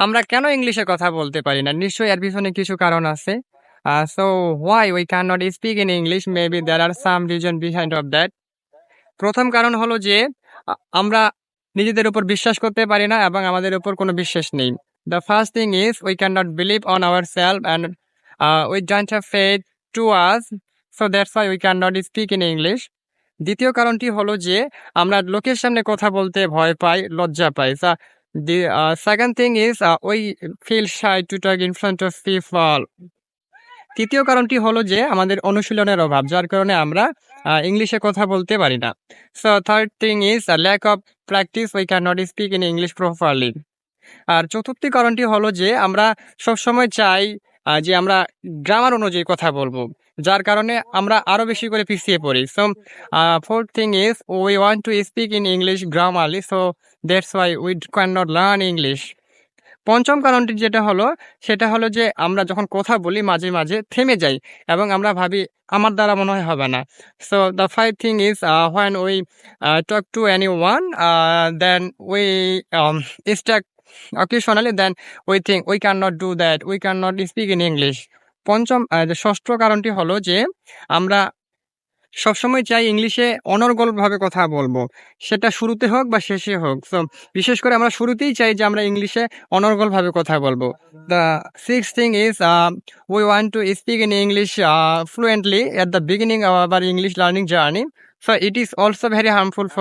আমরা কেন ইংলিশে কথা বলতে পারি না? নিশ্চয়ই এর পিছনে কিছু কারণ আছে। So why we cannot speak in English? Maybe there are some reason behind of that. ১ম কারণ হলো যে আমরা নিজেদের উপর বিশ্বাস করতে পারি না এবং আমাদের উপর কোনো বিশ্বাস নেই। The first thing is we cannot believe on ourselves and we don't have faith to us. So that's why we cannot speak in English. দ্বিতীয় কারণটি হলো যে আমরা লোকের সামনে কথা বলতে ভয় পাই, লজ্জা পাই। The second thing is we feel shy to talk in front of people. তৃতীয় কারণটি হলো যে আমাদের অনুশীলনের অভাব, যার কারণে আমরা ইংলিশে কথা বলতে পারি না। So third thing is a lack of practice. We cannot speak in English properly. আর চতুর্থ কারণটি হলো যে আমরা সবসময় চাই যে আমরা গ্রামার অনুযায়ী কথা বলবো। যার কারণে আমরা আরো বেশি করে পিছিয়ে পড়ি। So fourth thing is we want to speak in English grammarly, so that's why we cannot learn English. পঞ্চম কারণটি যেটা হলো, সেটা হলো যে আমরা যখন কথা বলি মাঝে, মাঝে থেমে যাই এবং আমরা ভাবি আমার দ্বারা মনে হয় হবে না। So the fifth thing is when we talk to anyone, then we stuck occasionally, then we think we cannot do that, we cannot speak in English. ষষ্ঠ কারণটি হলো যে আমরা সবসময় চাই ইংলিশে অনর্গলভাবে কথা বলবো। সেটা শুরুতে হোক বা শেষে হোক। সো বিশেষ করে আমরা শুরুতেই চাই যে আমরা ইংলিশে অনর্গলভাবে কথা বলবো। The sixth thing is we want to speak in English fluently at the beginning of our English learning journey. So it is also very harmful for